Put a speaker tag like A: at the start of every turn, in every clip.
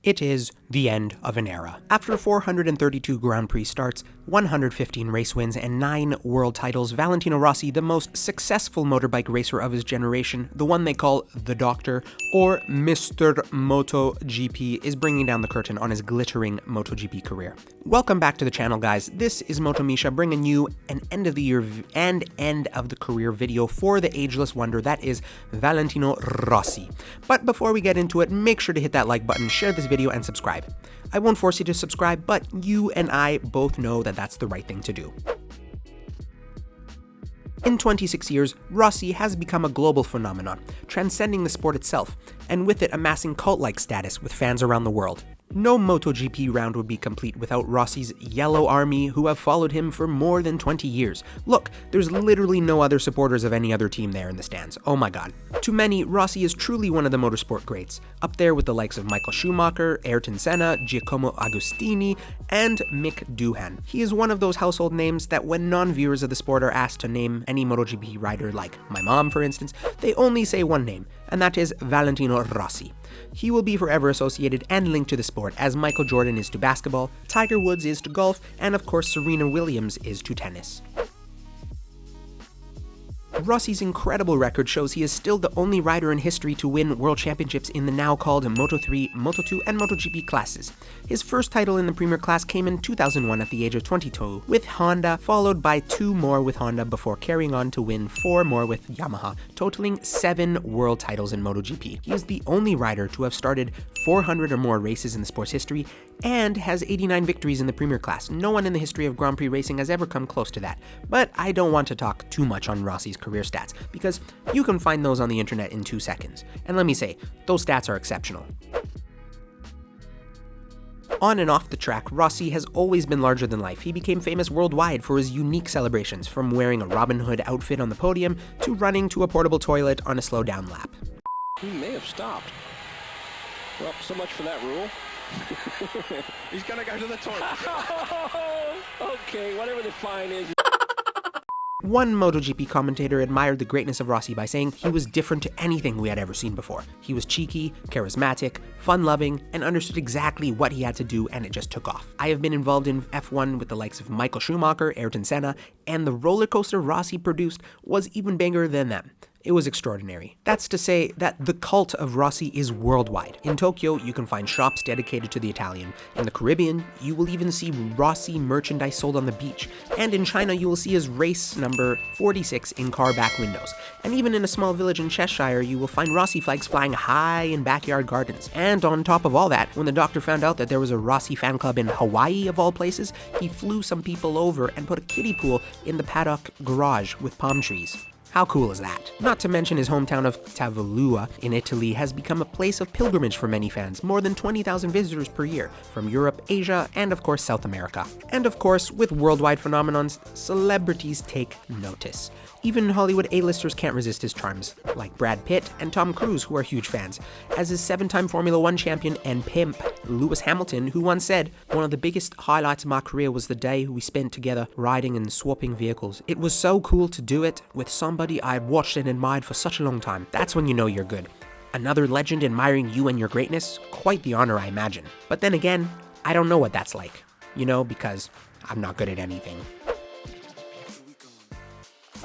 A: It is the end of an era. After 432 Grand Prix starts, 115 race wins, and 9 world titles, Valentino Rossi, the most successful motorbike racer of his generation, the one they call the Doctor, or Mr. MotoGP, is bringing down the curtain on his glittering MotoGP career. Welcome back to the channel, guys. This is Moto Misha bringing you an end of the year and end of the career video for the ageless wonder that is Valentino Rossi. But before we get into it, make sure to hit that like button, share this video, and subscribe. I won't force you to subscribe, but you and I both know that that's the right thing to do. In 26 years, Rossi has become a global phenomenon, transcending the sport itself, and with it amassing cult-like status with fans around the world. No MotoGP round would be complete without Rossi's yellow army who have followed him for more than 20 years. Look, there's literally no other supporters of any other team there in the stands. Oh my god. To many, Rossi is truly one of the motorsport greats, up there with the likes of Michael Schumacher, Ayrton Senna, Giacomo Agostini, and Mick Doohan. He is one of those household names that when non-viewers of the sport are asked to name any MotoGP rider, like my mom for instance, they only say one name, and that is Valentino Rossi. He will be forever associated and linked to the sport as Michael Jordan is to basketball, Tiger Woods is to golf, and of course Serena Williams is to tennis. Rossi's incredible record shows he is still the only rider in history to win world championships in the now called Moto3, Moto2, and MotoGP classes. His first title in the Premier class came in 2001 at the age of 22 with Honda, followed by 2 more with Honda before carrying on to win 4 more with Yamaha, totaling 7 world titles in MotoGP. He is the only rider to have started 400 or more races in the sport's history and has 89 victories in the Premier class. No one in the history of Grand Prix racing has ever come close to that. But I don't want to talk too much on Rossi's career stats, because you can find those on the internet in 2 seconds. And let me say, those stats are exceptional. On and off the track, Rossi has always been larger than life. He became famous worldwide for his unique celebrations, from wearing a Robin Hood outfit on the podium to running to a portable toilet on a slow-down lap.
B: He may have stopped. Well, so much for that rule.
C: He's gonna go to the toilet.
B: Okay, whatever the fine is.
A: One MotoGP commentator admired the greatness of Rossi by saying he was different to anything we had ever seen before. He was cheeky, charismatic, fun-loving, and understood exactly what he had to do, and it just took off. I have been involved in F1 with the likes of Michael Schumacher, Ayrton Senna, and the roller coaster Rossi produced was even bigger than them. It was extraordinary. That's to say that the cult of Rossi is worldwide. In Tokyo, you can find shops dedicated to the Italian. In the Caribbean, you will even see Rossi merchandise sold on the beach. And in China, you will see his race number 46 in car back windows. And even in a small village in Cheshire, you will find Rossi flags flying high in backyard gardens. And on top of all that, when the Doctor found out that there was a Rossi fan club in Hawaii of all places, he flew some people over and put a kiddie pool in the paddock garage with palm trees. How cool is that? Not to mention his hometown of Tavulua in Italy has become a place of pilgrimage for many fans, more than 20,000 visitors per year from Europe, Asia, and of course South America. And of course, with worldwide phenomenons, celebrities take notice. Even Hollywood A-listers can't resist his charms, like Brad Pitt and Tom Cruise, who are huge fans, as his 7-time Formula 1 champion and pimp, Lewis Hamilton, who once said, "One of the biggest highlights of my career was the day we spent together riding and swapping vehicles. It was so cool to do it with somebody I had watched and admired for such a long time." That's when you know you're good. Another legend admiring you and your greatness? Quite the honor, I imagine. But then again, I don't know what that's like. You know, because I'm not good at anything.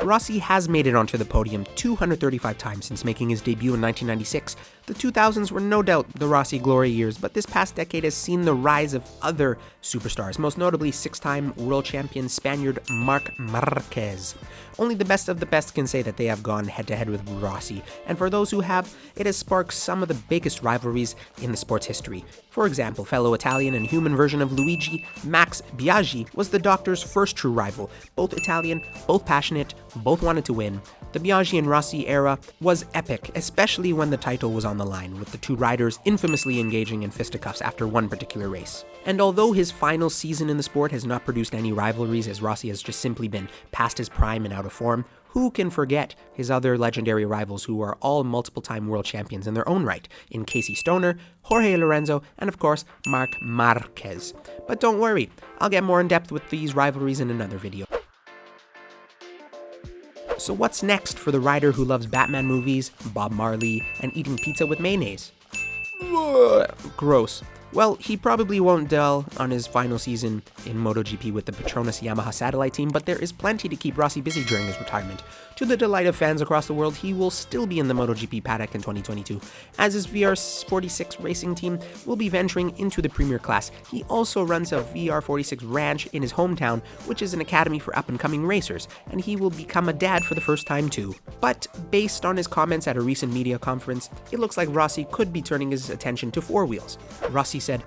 A: Rossi has made it onto the podium 235 times since making his debut in 1996. The 2000s were no doubt the Rossi glory years, but this past decade has seen the rise of other superstars, most notably 6-time world champion Spaniard Marc Marquez. Only the best of the best can say that they have gone head-to-head with Rossi, and for those who have, it has sparked some of the biggest rivalries in the sport's history. For example, fellow Italian and human version of Luigi, Max Biaggi, was the Doctor's first true rival. Both Italian, both passionate, both wanted to win. The Biaggi and Rossi era was epic, especially when the title was on the line, with the two riders infamously engaging in fisticuffs after one particular race. And although his final season in the sport has not produced any rivalries, as Rossi has just simply been past his prime and out of form, who can forget his other legendary rivals who are all multiple-time world champions in their own right, in Casey Stoner, Jorge Lorenzo, and of course, Marc Marquez. But don't worry, I'll get more in depth with these rivalries in another video. So what's next for the rider who loves Batman movies, Bob Marley, and eating pizza with mayonnaise? Gross. Well, he probably won't dwell on his final season in MotoGP with the Petronas Yamaha satellite team, but there is plenty to keep Rossi busy during his retirement. To the delight of fans across the world, he will still be in the MotoGP paddock in 2022, as his VR46 racing team will be venturing into the Premier Class. He also runs a VR46 ranch in his hometown, which is an academy for up-and-coming racers, and he will become a dad for the first time too. But based on his comments at a recent media conference, it looks like Rossi could be turning his attention to four wheels. Rossi said,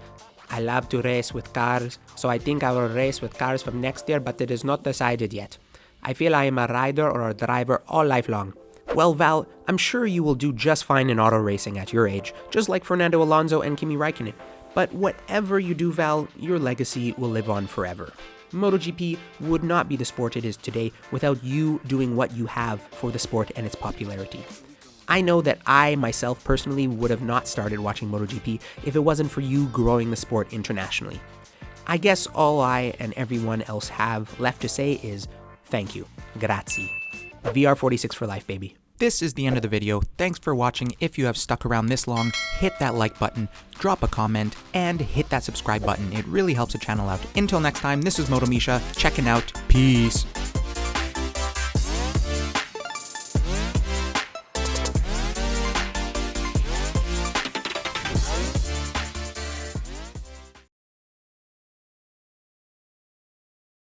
A: "I love to race with cars, so I think I will race with cars from next year, but it is not decided yet. I feel I am a rider or a driver all life long." Well, Val, I'm sure you will do just fine in auto racing at your age, just like Fernando Alonso and Kimi Räikkönen. But whatever you do, Val, your legacy will live on forever. MotoGP would not be the sport it is today without you doing what you have for the sport and its popularity. I know that I, myself, personally would have not started watching MotoGP if it wasn't for you growing the sport internationally. I guess all I and everyone else have left to say is thank you. Grazie. VR46 for life, baby. This is the end of the video. Thanks for watching. If you have stuck around this long, hit that like button, drop a comment, and hit that subscribe button. It really helps the channel out. Until next time, this is MotoMisha, checking out. Peace.